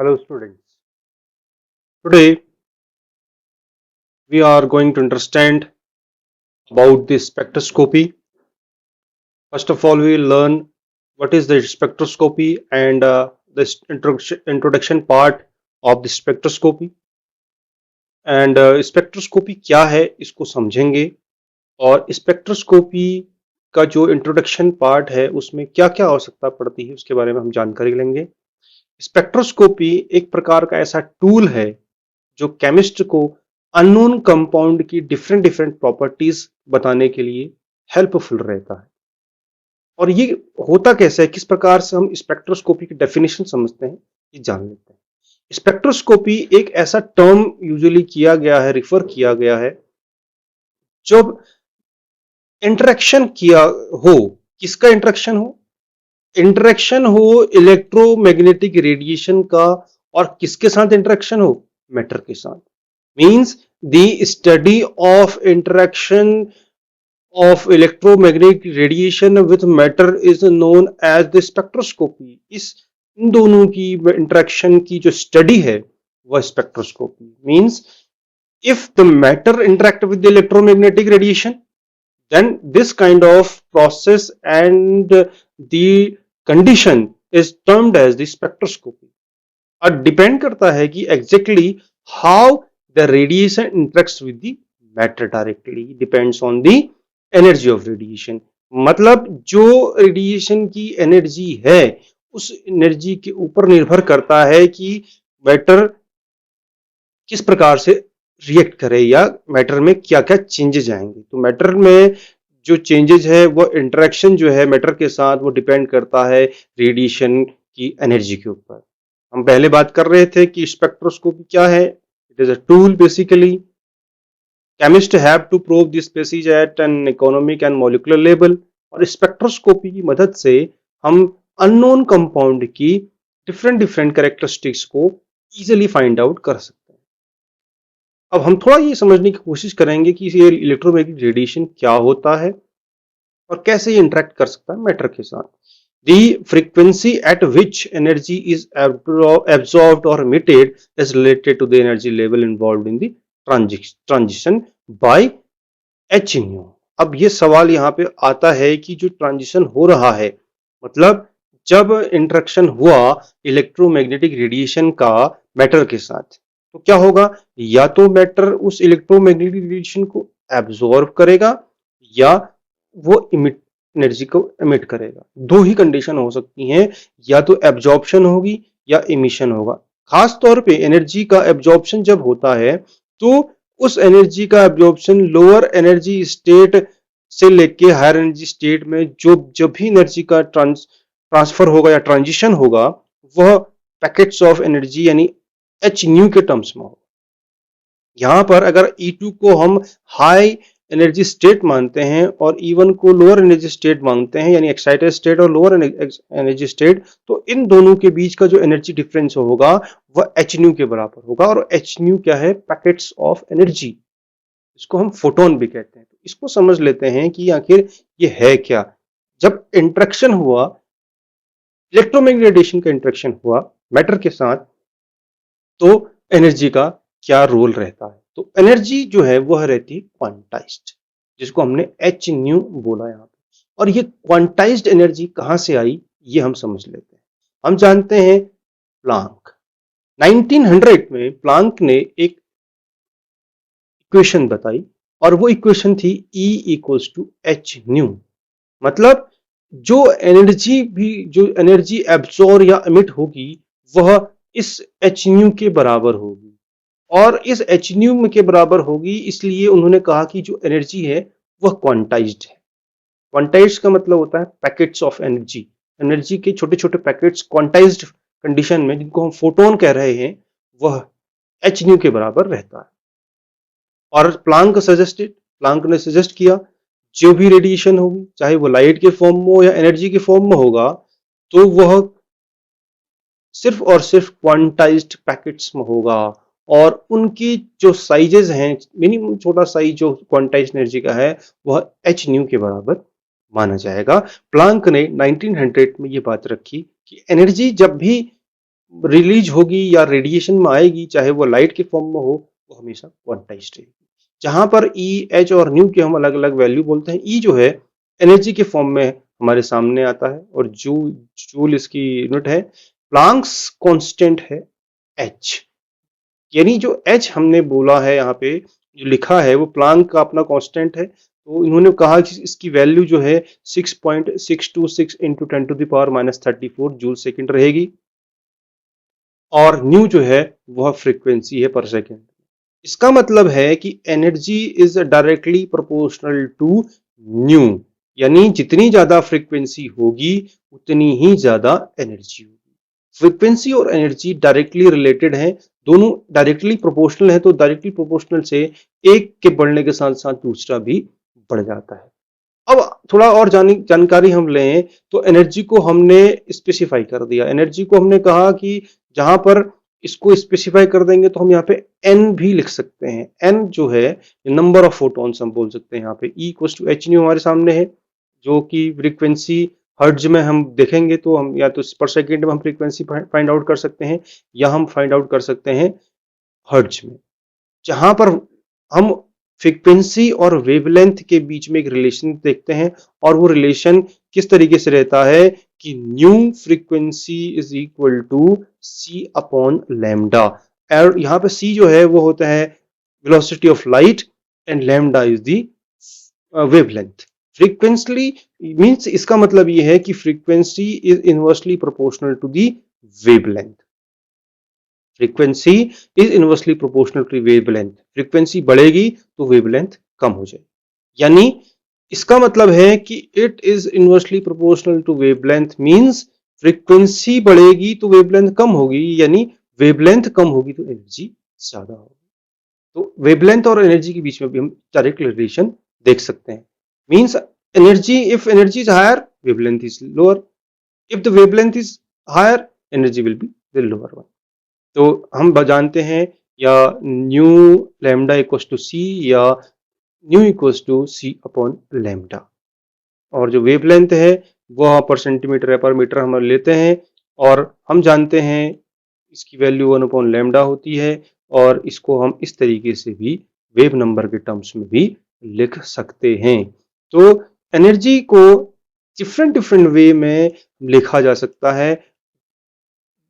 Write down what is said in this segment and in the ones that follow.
Hello students. Today we are going to understand about the spectroscopy. First of all, we will learn what is the spectroscopy and the introduction part of the spectroscopy. And spectroscopy क्या है इसको समझेंगे और spectroscopy का जो introduction part है उसमें क्या क्या आवश्यकता पड़ती है उसके बारे में हम जानकारी लेंगे। स्पेक्ट्रोस्कोपी एक प्रकार का ऐसा टूल है जो केमिस्ट को अननोन कंपाउंड की डिफरेंट डिफरेंट प्रॉपर्टीज बताने के लिए हेल्पफुल रहता है। और ये होता कैसे है, किस प्रकार से हम स्पेक्ट्रोस्कोपी की डेफिनेशन समझते हैं, ये जान लेते हैं। स्पेक्ट्रोस्कोपी एक ऐसा टर्म यूजुअली किया गया है, रिफर किया गया है जब इंटरेक्शन किया हो। किसका इंटरेक्शन हो? इंटरेक्शन हो इलेक्ट्रोमैग्नेटिक रेडिएशन का। और किसके साथ इंटरेक्शन हो? मैटर के साथ। Means the study of interaction of electromagnetic radiation with matter is known as the spectroscopy। इन दोनों की इंटरेक्शन की जो स्टडी है वह spectroscopy. Means if the matter interact with the electromagnetic radiation, then this kind of process and the condition is termed as the spectroscopy। और depend करता है कि exactly how the radiation interacts with the matter directly depends on the energy of radiation. मतलब जो radiation की energy है उस energy के ऊपर निर्भर करता है कि मैटर किस प्रकार से रिएक्ट करे या मैटर में क्या क्या चेंजेस आएंगे। तो मैटर में जो चेंजेस है वो इंटरेक्शन जो है मैटर के साथ वो डिपेंड करता है रेडिएशन की एनर्जी के ऊपर। हम पहले बात कर रहे थे कि स्पेक्ट्रोस्कोपी क्या है। It is a tool basically. Chemist have to prove this species at an economic and molecular level. और स्पेक्ट्रोस्कोपी की मदद से हम अननोन कंपाउंड की डिफरेंट डिफरेंट कैरेक्टरिस्टिक्स को इजीली फाइंड आउट कर सकते हैं। अब हम थोड़ा ये समझने की कोशिश करेंगे कि ये इलेक्ट्रोमैग्नेटिक रेडिएशन क्या होता है और कैसे ये इंटरेक्ट कर सकता है मैटर के साथ। The frequency at which energy is absorbed or emitted is related to the energy level involved in the transition by h nu। अब ये सवाल यहाँ पे आता है कि जो ट्रांजिशन हो रहा है, मतलब जब इंटरेक्शन हुआ इलेक्ट्रोमैग्नेटिक रेडिएशन का मैटर के साथ, तो क्या होगा? या तो मैटर उस इलेक्ट्रोमैग्नेटिक रेडिएशन को एब्जॉर्ब करेगा या वो एनर्जी को एमिट करेगा। दो ही कंडीशन हो सकती हैं, या तो एब्जॉर्प्शन होगी या इमिशन होगा। खास तौर पे एनर्जी का एब्जॉर्प्शन जब होता है तो उस एनर्जी का एब्जॉर्प्शन लोअर एनर्जी स्टेट से लेके हायर एनर्जी स्टेट में जो जब भी एनर्जी का ट्रांसफर होगा या ट्रांजिशन होगा वह पैकेट्स ऑफ एनर्जी यानी एच न्यू के टर्म्स में होगा। यहाँ पर अगर E2 को हम हाई एनर्जी स्टेट मानते हैं और E1 को लोअर एनर्जी स्टेट मानते हैं, यानी एक्साइटेड स्टेट और लोअर एनर्जी स्टेट, तो इन दोनों के बीच का जो एनर्जी डिफरेंस होगा वह एच न्यू के बराबर होगा। और एच न्यू क्या है? Packets of energy. इसको हम फोटोन भी कहते हैं। तो इसको समझ लेते हैं कि आखिर ये है क्या। जब इंटरेक्शन हुआ, इलेक्ट्रोमैग्नेटिक रेडिएशन का इंटरेक्शन हुआ मैटर के साथ, तो एनर्जी का क्या रोल रहता है? तो एनर्जी जो है वह रहती है क्वांटाइज्ड, जिसको हमने एच न्यू बोला यहाँ पे। और ये क्वांटाइज्ड एनर्जी कहाँ से आई ये हम समझ लेते हैं। हम जानते हैं प्लांक 1900 में प्लांक ने एक इक्वेशन बताई और वो इक्वेशन थी E equals to H nu. मतलब जो एनर्जी एब्सॉर्ब या एमिट होगी वह इस एच न्यू के बराबर होगी। और इस एच न्यू के बराबर होगी, इसलिए उन्होंने कहा कि जो एनर्जी है वह क्वांटाइज्ड है। क्वांटाइज्ड का मतलब होता है पैकेट्स ऑफ एनर्जी। एनर्जी के छोटे छोटे पैकेट्स क्वांटाइज्ड कंडीशन में, जिनको हम फोटोन कह रहे हैं, वह एच न्यू के बराबर रहता है। और प्लांक ने सजेस्ट किया जो भी रेडिएशन होगी, चाहे वो लाइट के फॉर्म में हो या एनर्जी के फॉर्म में होगा, तो वह सिर्फ और सिर्फ क्वांटाइज्ड पैकेट्स में होगा। और उनकी जो साइजेस हैं, मिनिमम छोटा साइज जो क्वांटाइज्ड एनर्जी का है वह एच न्यू के बराबर माना जाएगा। प्लांक ने 1900 में ये बात रखी कि एनर्जी जब भी रिलीज होगी या रेडिएशन में आएगी, चाहे वो लाइट के फॉर्म में हो, वो हमेशा क्वांटाइज्ड रहेगी। जहां पर ई, एच और न्यू के हम अलग अलग वैल्यू बोलते हैं। ई जो है एनर्जी के फॉर्म में हमारे सामने आता है, और जूल इसकी यूनिट है। प्लांक्स कांस्टेंट है एच, यानी जो एच हमने बोला है यहाँ पे, जो लिखा है वो प्लांक का अपना कांस्टेंट है। तो इन्होंने कहा कि इसकी वैल्यू जो है 6.626 इंटू 10⁻⁻34 जूल सेकेंड रहेगी, और न्यू जो है वह फ्रीक्वेंसी है पर सेकेंड। इसका मतलब है कि energy is directly proportional to nu, यानी जितनी ज्यादा फ्रीक्वेंसी होगी उतनी ही ज्यादा एनर्जी होगी। फ्रीक्वेंसी और एनर्जी डायरेक्टली रिलेटेड हैं, दोनों डायरेक्टली प्रोपोर्शनल है, तो डायरेक्टली प्रोपोर्शनल से एक के बढ़ने के साथ साथ दूसरा भी बढ़ जाता है। अब थोड़ा और जानकारी हम लें तो एनर्जी को हमने स्पेसिफाई कर दिया। एनर्जी को हमने कहा कि जहां पर इसको स्पेसिफाई कर देंगे तो हम यहाँ पे एन भी लिख सकते हैं। एन जो है नंबर ऑफ फोटॉन्स हम बोल सकते हैं। यहाँ पे E equal to H nu हमारे सामने है, जो कि फ्रीक्वेंसी हर्ट्ज में हम देखेंगे तो हम या तो पर सेकेंड में हम फ्रीक्वेंसी फाइंड आउट कर सकते हैं, या हम फाइंड आउट कर सकते हैं हर्ट्ज में, जहां पर हम फ्रीक्वेंसी और वेवलेंथ के बीच में एक रिलेशन देखते हैं। और वो रिलेशन किस तरीके से रहता है कि new frequency is equal to C upon lambda. और यहाँ पे सी जो है वो होता है velocity of light, and lambda is the wavelength. Frequently means इसका मतलब ये है कि frequency is inversely proportional to the wavelength. Frequency is inversely proportional to wavelength. Frequency बढ़ेगी तो वेवलेंथ कम हो जाएगी, यानी इसका मतलब है कि it is inversely proportional to wavelength means frequency बढ़ेगी तो वेवलेंथ कम होगी, यानी वेवलेंथ कम होगी तो एनर्जी ज्यादा होगी। तो वेवलेंथ और एनर्जी के बीच में भी हम डायरेक्ट रिलेशन देख सकते हैं। Means energy, if energy is higher wavelength is lower, if the wavelength is higher energy will be the lower one. तो हम जानते हैं या nu lambda equals to C, या nu equals to C upon lambda. और जो wavelength है वो पर सेंटीमीटर या पर मीटर हम लेते हैं, और हम जानते हैं इसकी वैल्यू 1 अपॉन लैम्डा होती है, और इसको हम इस तरीके से भी वेव नंबर के टर्म्स में भी लिख सकते हैं। तो एनर्जी को डिफरेंट डिफरेंट वे में लिखा जा सकता है।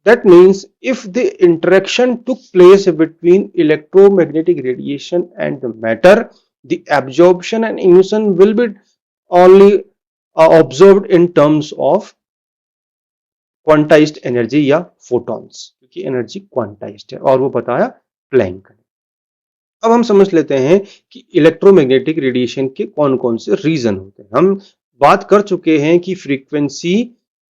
That means if the interaction took place between electromagnetic radiation and the matter, the absorption and emission will be only observed in terms of quantized energy या photons, क्योंकि energy quantized है और वो बताया प्लैंक ने। अब हम समझ लेते हैं कि इलेक्ट्रोमैग्नेटिक रेडिएशन के कौन कौन से रीजन होते हैं। हम बात कर चुके हैं कि frequency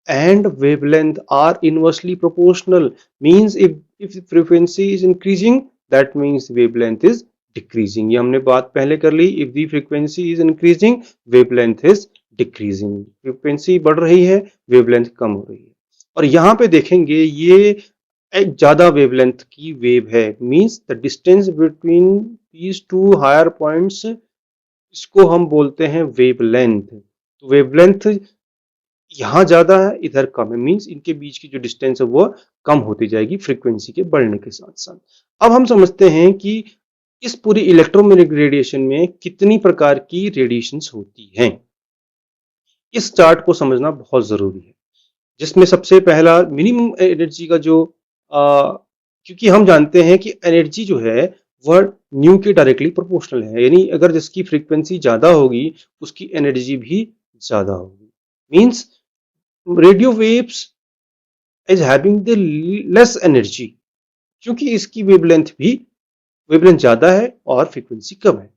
and wavelength are inversely proportional, means if frequency is increasing that means wavelength is decreasing। ये हमने बात पहले कर ली। if the frequency is increasing wavelength is decreasing, frequency बढ़ रही है wavelength कम हो रही है। और यहाँ पे देखेंगे ये एक ज्यादा वेवलेंथ की वेव है, means the distance between these two higher points, इसको हम बोलते हैं वेवलेंथ। तो वेवलेंथ यहाँ ज्यादा है इधर कम है, मींस इनके बीच की जो डिस्टेंस है वो कम होती जाएगी फ्रीक्वेंसी के बढ़ने के साथ साथ। अब हम समझते हैं कि इस पूरी इलेक्ट्रोमैग्नेटिक रेडिएशन में कितनी प्रकार की रेडिएशंस होती हैं। इस चार्ट को समझना बहुत जरूरी है, जिसमें सबसे पहला मिनिमम एनर्जी का जो क्योंकि हम जानते हैं कि एनर्जी जो है वह न्यू के डायरेक्टली प्रोपोर्शनल है, यानी अगर जिसकी फ्रीक्वेंसी ज्यादा होगी उसकी एनर्जी भी ज्यादा होगी। Means radio waves is having the less energy, क्योंकि इसकी वेवलेंथ ज्यादा है और फ्रीक्वेंसी कम है।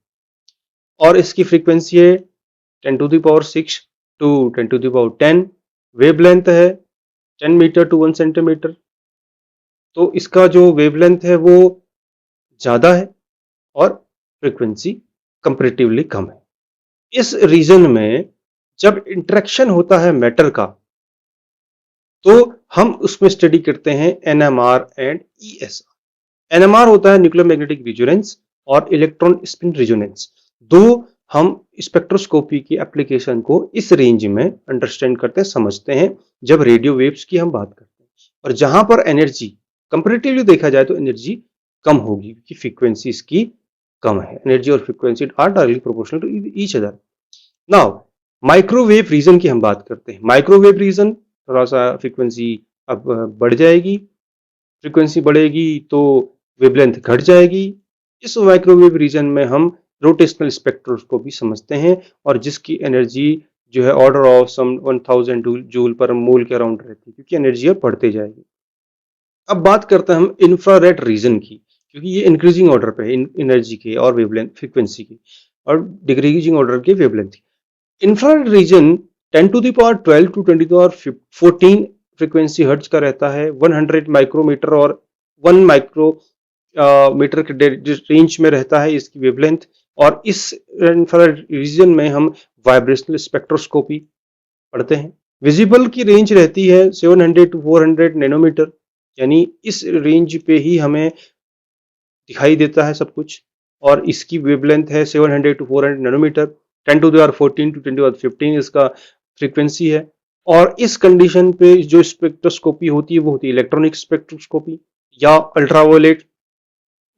और इसकी फ्रीक्वेंसी है 10⁻⁶ टू 10⁻10, वेवलेंथ है 10 मीटर टू 1 सेंटीमीटर। तो इसका जो वेवलेंथ है वो ज्यादा है और फ्रीक्वेंसी कंपैरेटिवली कम है। इस रीजन में जब इंटरेक्शन होता है मैटर का तो हम उसमें स्टडी करते हैं एनएमआर एंड ईएसआर। एनएमआर होता है न्यूक्लियर मैग्नेटिक रेजोनेंस, और इलेक्ट्रॉन स्पिन रेजोनेंस। दो हम स्पेक्ट्रोस्कोपी की एप्लीकेशन को इस रेंज में अंडरस्टैंड करते हैं, समझते हैं जब रेडियो वेव्स की हम बात करते हैं। और जहां पर एनर्जी कंपैरेटिवली देखा जाए तो एनर्जी कम होगी क्योंकि फ्रीक्वेंसी इसकी कम है। एनर्जी और frequency are directly proportional to each other. Now microwave region की हम बात करते हैं। माइक्रोवेव रीजन थोड़ा सा फ्रीक्वेंसी अब बढ़ जाएगी, फ्रीक्वेंसी बढ़ेगी तो वेवलेंथ घट जाएगी। इस माइक्रोवेव रीजन में हम रोटेशनल स्पेक्ट्रोस्कोपी समझते हैं और जिसकी एनर्जी जो है ऑर्डर ऑफ सम 1000 जूल पर मोल के अराउंड रहती है क्योंकि एनर्जी अब बढ़ते जाएगी। अब बात करते हैं हम इंफ्रारेड रीजन की, क्योंकि ये इंक्रीजिंग ऑर्डर पे है एनर्जी के और वेवलेंथ फ्रीक्वेंसी की और डिक्रीजिंग ऑर्डर के वेवलेंथ की। Infrared region 10 to the power 12 to 20 to power 14 frequency hertz का रहता है। 100 माइक्रोमीटर और 1 माइक्रो मीटर के रेंज में रहता है इसकी वेवलेंथ। और इस इंफ्रारेड रीजन में हम वाइब्रेशनल स्पेक्ट्रोस्कोपी पढ़ते हैं। विजिबल की रेंज रहती है 700 टू 400 नैनोमीटर, यानी इस रेंज पे ही हमें दिखाई देता है सब कुछ। और इसकी वेवलेंथ है 700 to 400 nanometre. 10 to the power 14 to 10 to the power 15 इसका फ्रीक्वेंसी है। और इस कंडीशन पे जो स्पेक्ट्रोस्कोपी होती है वो होती है इलेक्ट्रॉनिक स्पेक्ट्रोस्कोपी या अल्ट्रावायलेट,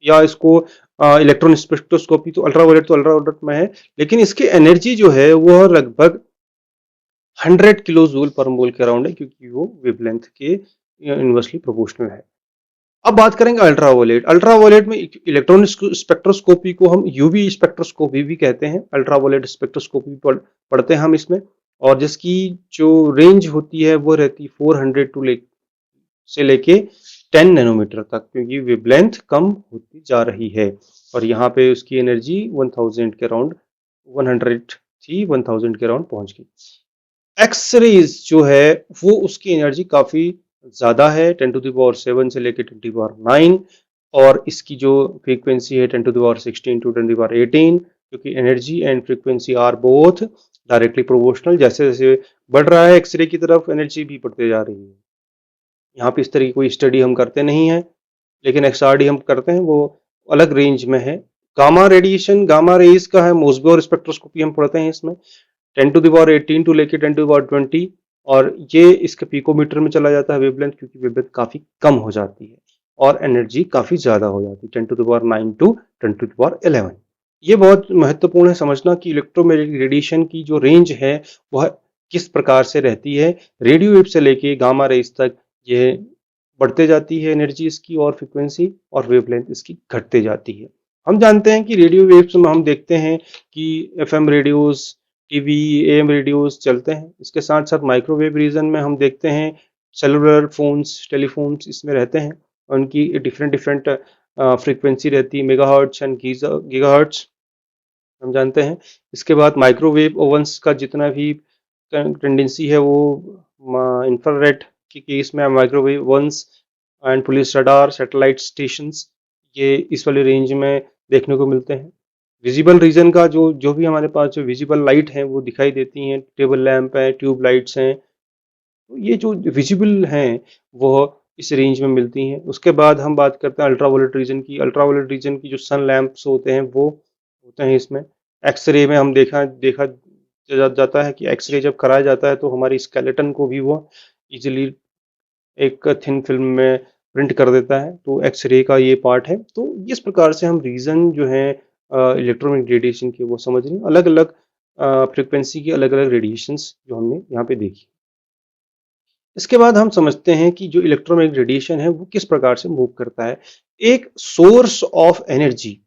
या इसको इलेक्ट्रॉन स्पेक्ट्रोस्कोपी। तो अल्ट्रावायलेट में है, लेकिन इसकी एनर्जी जो है वो लगभग 100 किलो जूल पर मोल के अराउंड है क्योंकि वो वेवलेंथ के इनवर्सली प्रोपोर्शनल है। अब बात करेंगे अल्ट्रावायलेट। अल्ट्रावायलेट में इलेक्ट्रॉनिक स्पेक्ट्रोस्कोपी को हम यूवी स्पेक्ट्रोस्कोपी भी कहते हैं। अल्ट्रावायलेट स्पेक्ट्रोस्कोपी पढ़ते हैं हम इसमें, और जिसकी जो रेंज होती है वो रहती है 400 से लेके 10 नैनोमीटर तक, क्योंकि वेवलेंथ कम होती जा रही है। और यहाँ पे उसकी एनर्जी 1000 के अराउंड 100 थी, 1000 के अराउंड पहुंच गई। एक्स रेज जो है वो उसकी एनर्जी काफी ज्यादा है, 10 टू द पावर 7 से लेके 10 टू द पावर 9। और इसकी जो फ्रीक्वेंसी है 10 to the power 16 to 10 to the power 18, क्योंकि energy and frequency are both directly proportional. जैसे जैसे बढ़ रहा है एक्सरे की तरफ एनर्जी भी बढ़ते जा रही है। यहाँ पे इस तरह की कोई स्टडी हम करते नहीं है, लेकिन एक्सआरडी हम करते हैं, वो अलग रेंज में है। गामा रेडिएशन, गामा रेज का है मोसबोर स्पेक्ट्रोस्कोपी हम पढ़ते हैं इसमें 10 टू द पावर 18 टू लेके 10 टू द पावर 20। और ये इसके पिकोमीटर में चला जाता है वेवलेंथ, क्योंकि वेवलेंथ काफी कम हो जाती है और एनर्जी काफी ज्यादा हो जाती है 10 to the power 9 to 10 to the power 11। ये बहुत महत्वपूर्ण है समझना कि इलेक्ट्रोमैग्नेटिक रेडिएशन की जो रेंज है वह किस प्रकार से रहती है। रेडियो वेव से लेके गामा रेज तक ये बढ़ते जाती है एनर्जी इसकी और फ्रीक्वेंसी, और वेवलेंथ इसकी घटते जाती है। हम जानते हैं कि रेडियो वेव्स में हम देखते हैं कि FM radios, TV, am radios चलते हैं। इसके साथ साथ माइक्रोवेव रीजन में हम देखते हैं सेलुलर फोन्स, टेलीफोन्स इसमें रहते हैं। उनकी डिफरेंट डिफरेंट फ्रीक्वेंसी रहती है, मेगाहर्ट्ज एंड गीगाहर्ट्ज हम जानते हैं। इसके बाद माइक्रोवेव ओवंस का जितना भी टेंडेंसी है वो इंफ्रारेड के केस में microwave ovens and police radar satellite stations ये इस वाले रेंज में देखने को मिलते हैं। विजिबल रीजन का जो जो भी हमारे पास जो विजिबल लाइट है वो दिखाई देती हैं, टेबल लैंप है, ट्यूब लाइट्स हैं, तो ये जो विजिबल हैं वो इस रेंज में मिलती हैं। उसके बाद हम बात करते हैं अल्ट्रावायलेट रीजन की। अल्ट्रावायलेट रीजन की जो सन लैंप्स होते हैं वो होते हैं इसमें। एक्सरे में हम देखा देखा जाता है कि एक्सरे जब कराया जाता है तो हमारी स्केलेटन को भी वो इजीली एक थिन फिल्म में प्रिंट कर देता है। तो एक्सरे का ये पार्ट है। तो इस प्रकार से हम रीजन जो है इलेक्ट्रोमैग्नेटिक रेडिएशन के वो समझ रहे हैं। अलग अलग फ्रिक्वेंसी की अलग अलग रेडिएशंस जो हमने यहाँ पे देखी। इसके बाद हम समझते हैं कि जो इलेक्ट्रोमैग्नेटिक रेडिएशन है वो किस प्रकार से मूव करता है। एक सोर्स ऑफ एनर्जी,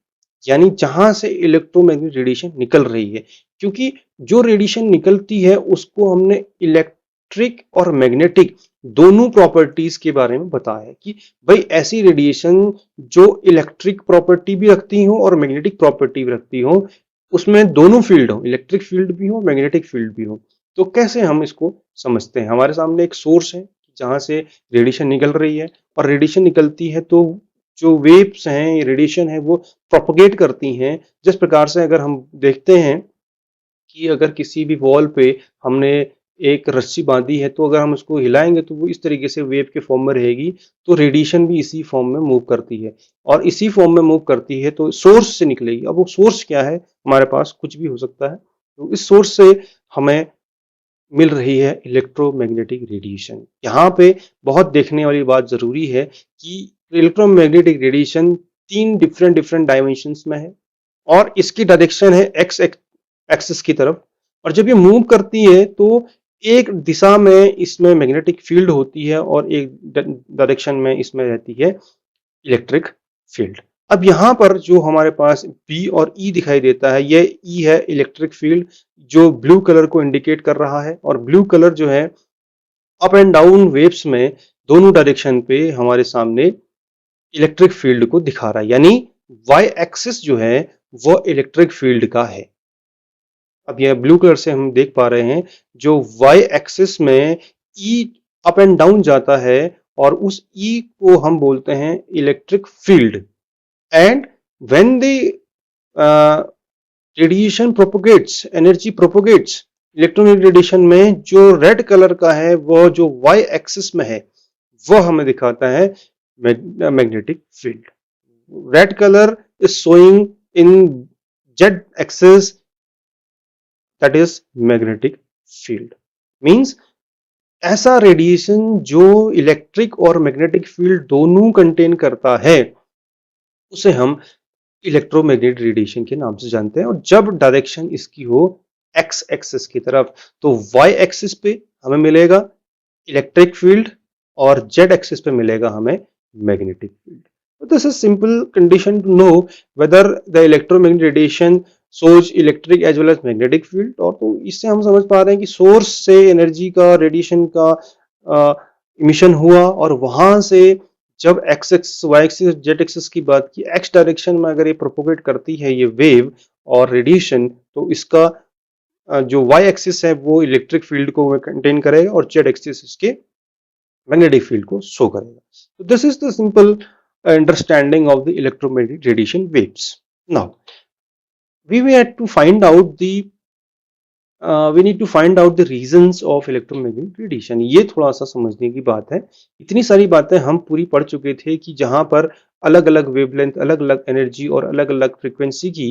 यानी जहां से इलेक्ट्रोमैग्नेटिक रेडिएशन निकल रही है, क्योंकि जो रेडिएशन निकलती है उसको हमने इलेक्ट्रिक और मैग्नेटिक दोनों प्रॉपर्टीज के बारे में बताया कि भाई ऐसी रेडिएशन जो इलेक्ट्रिक प्रॉपर्टी भी रखती हो और मैग्नेटिक प्रॉपर्टी भी रखती हो, उसमें दोनों फील्ड हो, इलेक्ट्रिक फील्ड भी हो, मैग्नेटिक फील्ड भी हो। तो कैसे हम इसको समझते हैं। हमारे सामने एक सोर्स है जहां से रेडिएशन निकल रही है, और रेडिएशन निकलती है तो जो वेव्स हैं, रेडिएशन है वो प्रोपगेट करती हैं। जिस प्रकार से अगर हम देखते हैं कि अगर किसी भी वॉल पे हमने एक रस्सी बांधी है तो अगर हम उसको हिलाएंगे तो वो इस तरीके से वेव के फॉर्म में रहेगी। तो रेडिएशन भी इसी फॉर्म में मूव करती है, और इसी फॉर्म में मूव करती है तो सोर्स से निकलेगी। अब वो सोर्स क्या है, हमारे पास कुछ भी हो सकता है। तो इस सोर्स से हमें मिल रही है इलेक्ट्रोमैग्नेटिक रेडिएशन। यहाँ पे बहुत देखने वाली बात ज़रूरी है कि electromagnetic radiation 3 different different dimensions में है और इसकी डायरेक्शन है एक्स एक्सिस की तरफ। और जब ये मूव करती है तो एक दिशा में इसमें मैग्नेटिक फील्ड होती है और एक डायरेक्शन में इसमें रहती है इलेक्ट्रिक फील्ड। अब यहाँ पर जो हमारे पास बी और ई दिखाई देता है, ये ई है इलेक्ट्रिक फील्ड जो ब्लू कलर को इंडिकेट कर रहा है और ब्लू कलर जो है अप एंड डाउन वेव्स में दोनों डायरेक्शन पे हमारे सामने इलेक्ट्रिक फील्ड को दिखा रहा है, यानी वाई एक्सिस जो है वो इलेक्ट्रिक फील्ड का है। अब यह ब्लू कलर से हम देख पा रहे हैं जो वाई एक्सिस में ई अप एंड डाउन जाता है और उस ई को हम बोलते हैं electric field. And when the radiation propagates, energy propagates electromagnetic radiation में जो रेड कलर का है वो जो वाई एक्सिस में है वो हमें दिखाता है magnetic field. Red colour is showing in Z axis, that is magnetic field. Means ऐसा रेडिएशन जो इलेक्ट्रिक और मैग्नेटिक फील्ड दोनों कंटेन करता है उसे हम इलेक्ट्रोमैग्नेटिक रेडिएशन के नाम से जानते हैं। और जब डायरेक्शन इसकी हो एक्स एक्सिस की तरफ तो वाई एक्सिस पे हमें मिलेगा इलेक्ट्रिक फील्ड और जेड एक्सिस पे मिलेगा हमें magnetic field. This is simple condition to know whether the electromagnetic radiation shows electric as well as magnetic field. और तो इससे हम समझ पा रहे हैं कि सोर्स से एनर्जी का, रेडिएशन का इमिशन हुआ और वहां से जब X X Y axis Z axis की बात की, एक्स डायरेक्शन में अगर ये प्रोपोगेट करती है ये वेव और रेडिएशन तो इसका जो वाई एक्सिस है वो इलेक्ट्रिक फील्ड को कंटेन करेगा और जेड एक्सिस इसके मैग्नेटिक फील्ड को शो करेगा। तो this is the simple understanding of the electromagnetic radiation waves. Now we had to find out the we need to find out the reasons of electromagnetic radiation। ये थोड़ा सा समझने की बात है। इतनी सारी बातें हम पूरी पढ़ चुके थे कि जहां पर अलग अलग वेवलेंथ, अलग अलग एनर्जी और अलग अलग फ्रीक्वेंसी की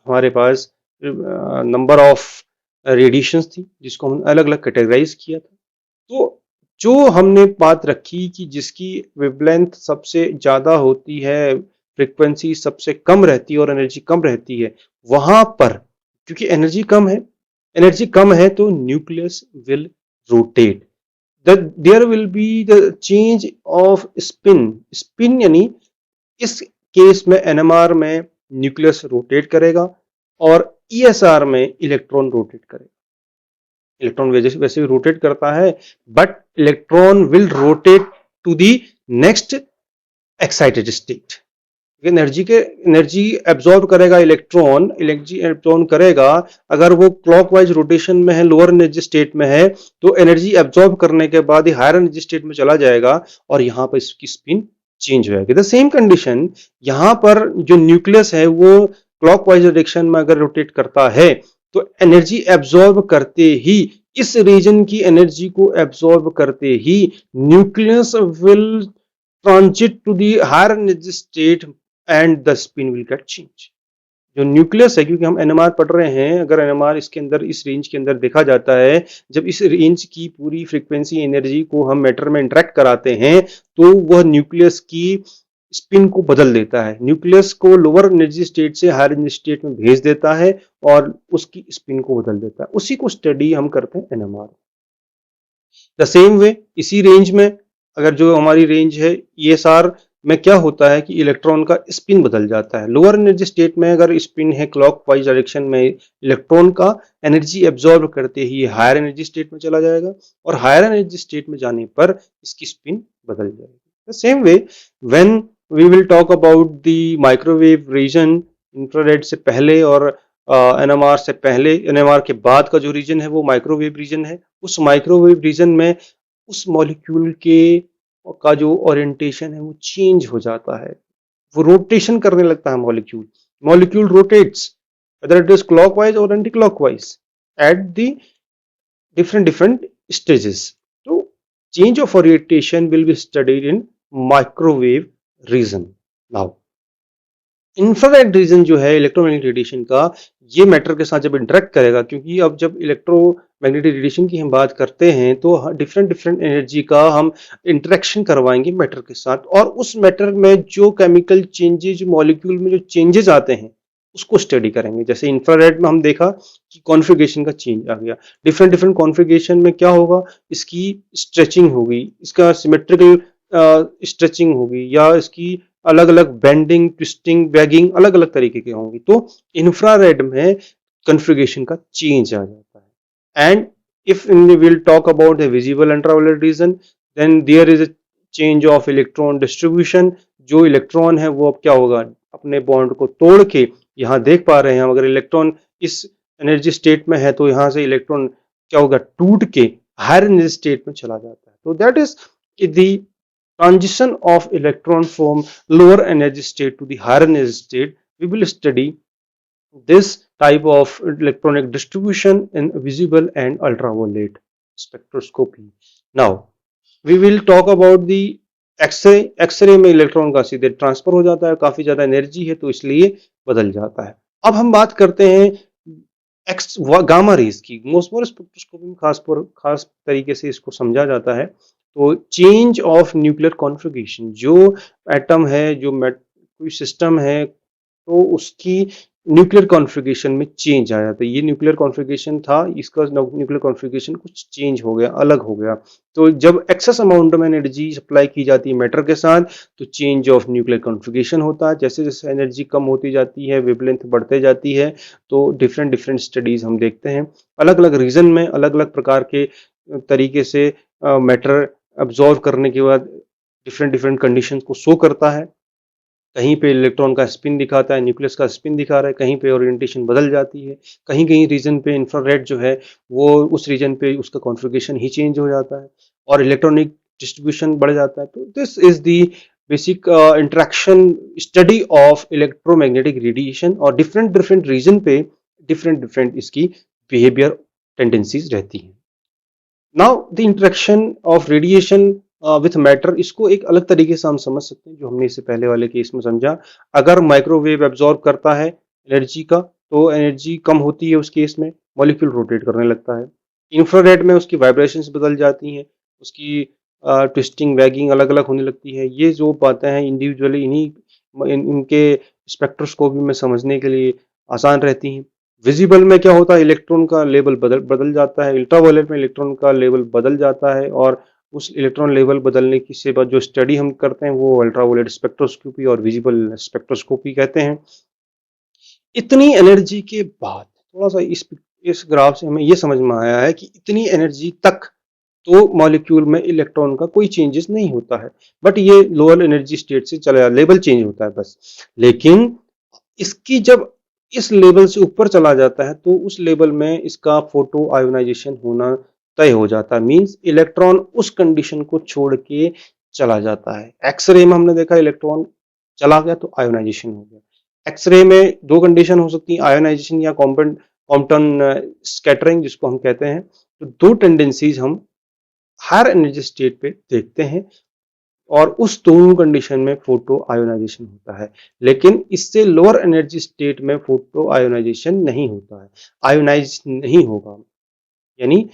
हमारे पास नंबर ऑफ रेडिएशंस थी जिसको हम अलग अलग कैटेगराइज किया था। तो जो हमने बात रखी कि जिसकी वेवलेंथ सबसे ज्यादा होती है, फ्रीक्वेंसी सबसे कम रहती है और एनर्जी कम रहती है, वहां पर क्योंकि एनर्जी कम है तो nucleus will rotate, there will be the change of spin. Spin यानी इस केस में एनएमआर में न्यूक्लियस रोटेट करेगा और ईएसआर में इलेक्ट्रॉन रोटेट करेगा। इलेक्ट्रॉन वैसे भी रोटेट करता है but electron will rotate to the next excited state. Energy absorb करेगा इलेक्ट्रॉन, एनर्जी एब्जॉर्ब करेगा। अगर वो क्लॉकवाइज रोटेशन में है, लोअर एनर्जी स्टेट में है, तो एनर्जी एब्जॉर्ब करने के बाद ही हायर एनर्जी स्टेट में चला जाएगा और यहाँ पर इसकी स्पिन चेंज हो जाएगी। द सेम कंडीशन यहाँ पर जो न्यूक्लियस है वो क्लॉकवाइज डायरेक्शन में अगर रोटेट करता है तो एनर्जी एब्जॉर्ब करते ही, इस रीजन की एनर्जी को एब्जॉर्ब करते ही nucleus will transit to the higher energy state and the spin will get change. जो न्यूक्लियस है, क्योंकि हम एनएमआर पढ़ रहे हैं, अगर एनएमआर इसके अंदर इस रेंज के अंदर देखा जाता है, जब इस रेंज की पूरी फ्रीक्वेंसी एनर्जी को हम मैटर में इंटरेक्ट कराते हैं तो वह न्यूक्लियस की स्पिन को बदल देता है, न्यूक्लियस को लोअर एनर्जी स्टेट से हायर एनर्जी स्टेट में भेज देता है और उसकी स्पिन को बदल देता है। उसी को स्टडी हम करते हैं एनएमआर। द सेम वे इसी रेंज में अगर जो हमारी रेंज है ईएसआर में क्या होता है कि इलेक्ट्रॉन का स्पिन बदल जाता है। लोअर एनर्जी स्टेट में अगर स्पिन है क्लॉकवाइज डायरेक्शन में, इलेक्ट्रॉन का एनर्जी एब्जॉर्ब करते ही हायर एनर्जी स्टेट में चला जाएगा और हायर एनर्जी स्टेट में जाने पर इसकी स्पिन बदल जाएगी। The same way when we will talk about the microwave region, infrared से पहले और एनएमआर से पहले, एनएमआर के बाद का जो रीजन है वो माइक्रोवेव रीजन है। उस माइक्रोवेव रीजन में उस मॉलिक्यूल के का जो ओरिएंटेशन है वो चेंज हो जाता है, वो रोटेशन करने लगता है। Molecule rotates whether it is clockwise और anti clockwise at the different different stages. तो change of orientation will be studied in microwave region. Now infrared region जो है इलेक्ट्रोमैग्नेटिक रेडिएशन का, ये मैटर के साथ जब इंटरेक्ट करेगा, क्योंकि अब जब इलेक्ट्रोमैग्नेटिक रेडिएशन की हम बात करते हैं तो डिफरेंट डिफरेंट एनर्जी का हम इंटरेक्शन करवाएंगे मैटर के साथ, और उस मैटर में जो केमिकल चेंजेज, मॉलिक्यूल में जो चेंजेस आते हैं उसको स्टडी करेंगे। जैसे इंफ्रारेड में हम देखा कि कॉन्फ़िगरेशन का चेंज आ गया, डिफरेंट डिफरेंट कॉन्फ़िगरेशन में क्या होगा, इसकी स्ट्रेचिंग होगी, इसका सिमेट्रिकल स्ट्रेचिंग होगी, या इसकी अलग अलग बेंडिंग, ट्विस्टिंग, बैगिंग अलग अलग तरीके की होंगी। तो इंफ्रारेड में कॉन्फ़िगरेशन का चेंज आ जाता है। And if will talk about the visible ultraviolet region, then there is a change of electron distribution. जो इलेक्ट्रॉन है वो अब क्या होगा, अपने बॉन्ड को तोड़ के, यहाँ देख पा रहे हैं हम, अगर इलेक्ट्रॉन इस एनर्जी स्टेट में है तो यहाँ से इलेक्ट्रॉन क्या होगा, टूट के हायर एनर्जी स्टेट में चला जाता है। तो that is the transition of electron from lower energy state to the higher energy state. We will study this type of electronic distribution in visible and ultraviolet spectroscopy. Now we will talk about the X-ray. X-ray में electron का सीधे transfer हो जाता है, काफी ज्यादा energy है तो इसलिए बदल जाता है। अब हम बात करते हैं एक्स गामा रेज की। मोस्मोर स्पेक्ट्रोस्कोपी में खास तरीके से इसको समझा जाता है। तो चेंज ऑफ न्यूक्लियर कॉन्फ़िगरेशन, जो एटम है, जो कोई सिस्टम है, तो उसकी न्यूक्लियर कॉन्फ़िगरेशन में चेंज आ जाता है। ये न्यूक्लियर कॉन्फ़िगरेशन था, इसका न्यूक्लियर कॉन्फ़िगरेशन कुछ चेंज हो गया, अलग हो गया। तो जब एक्सेस अमाउंट में एनर्जी सप्लाई की जाती है मैटर के साथ, तो चेंज ऑफ न्यूक्लियर कॉन्फ़िगरेशन होता है। जैसे जैसे एनर्जी कम होती जाती है, वेवलेंथ बढ़ते जाती है, तो डिफरेंट डिफरेंट स्टडीज हम देखते हैं। अलग अलग रीजन में अलग अलग प्रकार के तरीके से मैटर अब्जॉर्व करने के बाद डिफरेंट डिफरेंट कंडीशन को शो करता है। कहीं पे इलेक्ट्रॉन का स्पिन दिखाता है, न्यूक्लियस का स्पिन दिखा रहा है, कहीं पे ओरिएंटेशन बदल जाती है, कहीं कहीं रीजन पे इंफ्रारेड जो है वो उस रीजन पे उसका कॉन्फ़िगरेशन ही चेंज हो जाता है और इलेक्ट्रॉनिक डिस्ट्रीब्यूशन बढ़ जाता है। तो this is the basic interaction study of electromagnetic radiation, और डिफरेंट डिफरेंट रीजन पे डिफरेंट डिफरेंट इसकी बिहेवियर टेंडेंसीज रहती हैं। Now the interaction of radiation with matter, इसको एक अलग तरीके से हम समझ सकते हैं जो हमने इससे पहले वाले केस में समझा। अगर माइक्रोवेव एब्जॉर्ब करता है एनर्जी का, तो एनर्जी कम होती है, उस केस में मॉलिक्यूल रोटेट करने लगता है। इंफ्रारेड में उसकी वाइब्रेशंस बदल जाती हैं, उसकी ट्विस्टिंग वैगिंग अलग अलग होने लगती है। ये जो बातें हैं इंडिविजुअली इनके स्पेक्ट्रोस्कोपी में समझने के लिए आसान रहती हैं। विजिबल में क्या होता है, इलेक्ट्रॉन का लेवल बदल बदल जाता है, अल्ट्रावायलेट में इलेक्ट्रॉन का लेवल बदल जाता है, और उस इलेक्ट्रॉन लेवल बदलने की से बाद जो स्टडी हम करते हैं वो अल्ट्रावायलेट स्पेक्ट्रोस्कोपी और विजिबल स्पेक्ट्रोस्कोपी कहते हैं। इतनी एनर्जी के बाद थोड़ा सा इस ग्राफ से हमें ये समझ में आया है कि इतनी एनर्जी तक तो मॉलिक्यूल में इलेक्ट्रॉन का कोई चेंजेस नहीं होता है, बट ये लोअर एनर्जी स्टेट से चला लेवल चेंज होता है बस। लेकिन इसकी जब इस लेवल से ऊपर चला जाता है तो उस लेवल में इसका फोटो आयोनाइजेशन होना तय हो जाता है। मींस इलेक्ट्रॉन उस कंडीशन को छोड़ के चला जाता है। एक्सरे में हमने देखा इलेक्ट्रॉन चला गया तो आयोनाइजेशन हो गया। एक्सरे में दो कंडीशन हो सकती है, आयोनाइजेशन या कॉम्पटन स्कैटरिंग जिसको हम कहते हैं। तो दो टेंडेंसीज हम हायर एनर्जी स्टेट पे देखते हैं, और उस दोनों कंडीशन में फोटो आयोनाइजेशन होता है। लेकिन इससे लोअर एनर्जी स्टेट में फोटो आयोनाइजेशन नहीं होता है, आयोनाइज नहीं होगा। यानी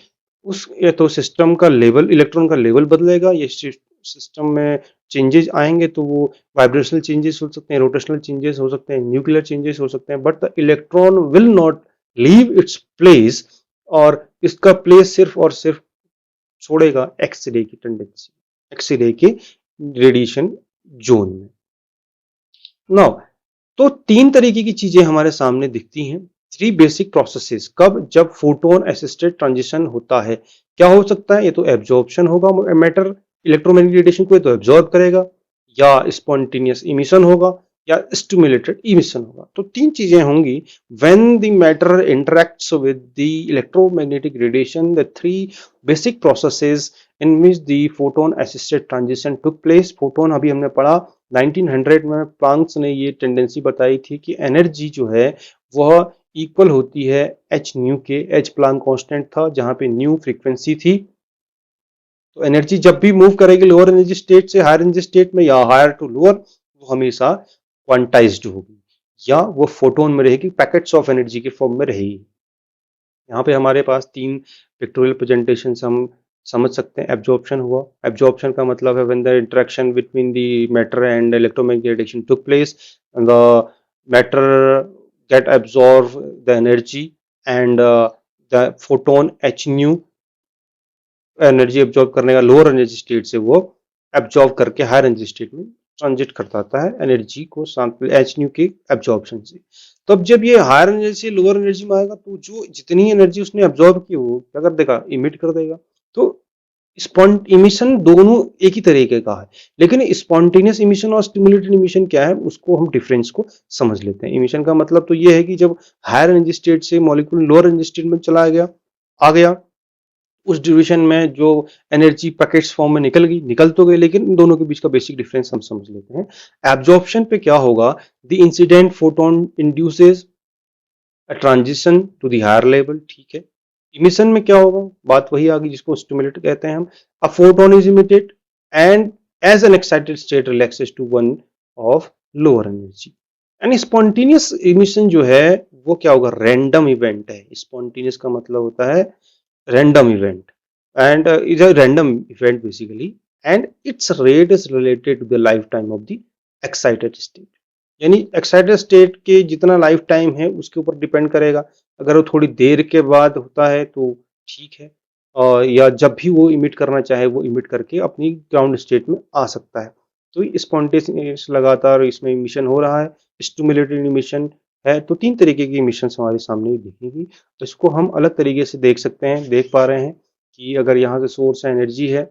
उस या तो सिस्टम का लेवल, इलेक्ट्रॉन का लेवल बदलेगा, या सिस्टम में चेंजेस आएंगे तो वो वाइब्रेशनल चेंजेस हो सकते हैं, रोटेशनल चेंजेस हो सकते हैं, न्यूक्लियर चेंजेस हो सकते हैं, but the electron will not leave its place, और इसका प्लेस सिर्फ और सिर्फ छोड़ेगा एक्स-रे की टेंडेंसी, एक्स-रे के रेडिएशन जोन में। नाउ तो तीन तरीके की चीजें हमारे सामने दिखती हैं। थ्री बेसिक प्रोसेसेस कब, जब फोटोन असिस्टेड ट्रांजिशन होता है। क्या हो सकता है, ये तो एब्जॉर्प्शन होगा मैटर, इलेक्ट्रोमैग्नेटिक रेडिएशन को ये तो एब्जॉर्ब करेगा, या स्पॉन्टेनियस इमिशन होगा, या स्टिमुलेटेड इमिशन होगा। तो तीन चीजें होंगी। When the matter interacts with the electromagnetic radiation, the three basic processes in which the photon assisted transition took place. Photon अभी हमने पढ़ा 1900 में प्लांक्स ने ये टेंडेंसी बताई थी कि एनर्जी जो है वह इक्वल होती है एच न्यू के। एच प्लांक कांस्टेंट था जहां पे न्यू फ्रीक्वेंसी थी। तो एनर्जी जब भी मूव करेगी लोअर एनर्जी स्टेट से हायर एनर्जी स्टेट में, या हायर टू लोअर, वो हमेशा क्वांटाइज्ड होगी। या वो फोटोन में रहेगी, पैकेट्स ऑफ एनर्जी के फॉर्म में रहेगी। यहाँ पे हमारे पास 3 पिक्टोरियल प्रेजेंटेशंस हम समझ सकते हैं। एब्जॉर्प्शन हुआ, एब्जॉर्प्शन का मतलब है when the interaction between the matter and electromagnetic radiation took place, the matter get absorb the energy and the photon h nu energy absorb करने का लोअर एनर्जी स्टेट से वो एब्जॉर्ब करके हायर एनर्जी स्टेट में transit करता आता है energy को एच न्यू के एब्जॉर्प्शन से। तो अब जब ये हायर एनर्जी से लोअर एनर्जी में आएगा तो जो जितनी एनर्जी उसने एब्जॉर्ब की वो क्या कर देगा, इमिट कर देगा। तो इमिशन दोनों एक ही तरीके का है, लेकिन स्पॉन्टेनियस इमिशन और स्टिमुलेटेड इमिशन क्या है उसको हम डिफरेंस को समझ लेते हैं। इमिशन का मतलब तो ये है कि जब हायर एनर्जी स्टेट से मॉलिक्यूल लोअर एनर्जी स्टेट में चला गया, आ गया, उस ड्यूरेशन में जो एनर्जी पैकेट्स फॉर्म में निकल गई, निकल तो गई, लेकिन इन दोनों के बीच का बेसिक डिफरेंस हम समझ लेते हैं। एब्जॉर्प्शन पे क्या होगा, the incident photon induces a transition to the higher level, ठीक है। इमिशन में क्या होगा, बात वही आ गई जिसको स्टिमुलेट कहते हैं हम। A photon is emitted and as an excited state relaxes to one of lower energy. And spontaneous emission जो है वो क्या होगा, रैंडम इवेंट है। स्पॉन्टेनियस का मतलब होता है random event, and is a random event basically, and its rate is related to the lifetime of the excited state। यानी एक्साइटेड स्टेट के जितना लाइफ टाइम है उसके ऊपर डिपेंड करेगा। अगर वो थोड़ी देर के बाद होता है तो ठीक है, या जब भी वो इमिट करना चाहे वो इमिट करके अपनी ग्राउंड स्टेट में आ सकता है। तो स्पॉन्टेनियस लगातार इसमें इमिशन हो रहा है, स्टिमुलेटेड इमिशन है। तो 3 तरीके की इमिशंस हमारे सामने दिखेंगी। तो इसको हम अलग तरीके से देख सकते हैं, देख पा रहे हैं कि अगर यहाँ से सोर्स एनर्जी है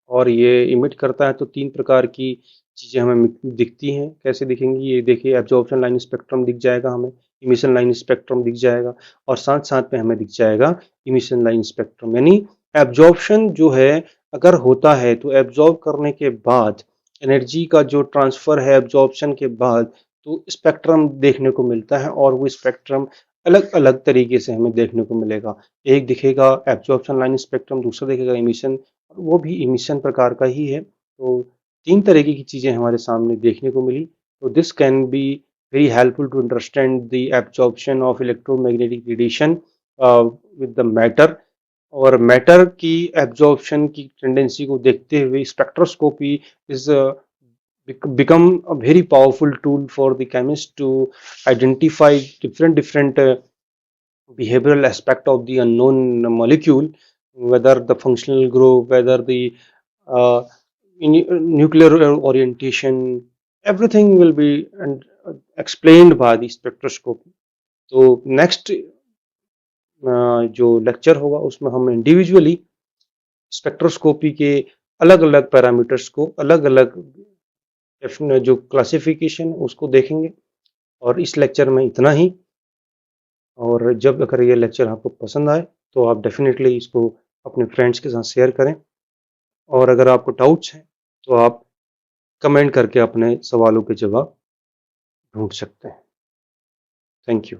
और ये इमिट करता है तो 3 प्रकार की चीज़ें हमें दिखती हैं। कैसे दिखेंगी, ये देखिए, एब्जॉर्प्शन लाइन स्पेक्ट्रम दिख जाएगा हमें, इमिशन लाइन स्पेक्ट्रम दिख जाएगा, और साथ-साथ में हमें दिख जाएगा इमिशन लाइन स्पेक्ट्रम। यानी एब्जॉर्प्शन जो है अगर होता है तो एब्जॉर्ब करने के बाद एनर्जी का जो ट्रांसफ़र है एब्जॉर्प्शन के बाद, तो स्पेक्ट्रम देखने को मिलता है, और वो स्पेक्ट्रम अलग-अलग तरीके से हमें देखने को मिलेगा। एक दिखेगा एब्जॉर्प्शन लाइन स्पेक्ट्रम, दूसरा दिखेगा इमिशन, वो भी इमिशन प्रकार का ही है। तो 3 तरीके की चीज़ें हमारे सामने देखने को मिली। तो this can be very helpful to understand the absorption of electromagnetic radiation with the matter. और मैटर की एब्जॉर्प्शन की टेंडेंसी को देखते हुए spectroscopy is become a very powerful tool for the chemist to identify different behavioral aspect of the unknown molecule, whether the functional group, whether the uh, nuclear orientation, everything will be explained by the spectroscopy. तो next जो lecture होगा उसमें हम individually spectroscopy के अलग-अलग parameters को अलग-अलग जो क्लासिफिकेशन उसको देखेंगे। और इस लेक्चर में इतना ही। और जब अगर ये लेक्चर आपको पसंद आए तो आप डेफिनेटली इसको अपने फ्रेंड्स के साथ शेयर करें, और अगर आपको डाउट्स हैं तो आप कमेंट करके अपने सवालों के जवाब ढूंढ सकते हैं। Thank you.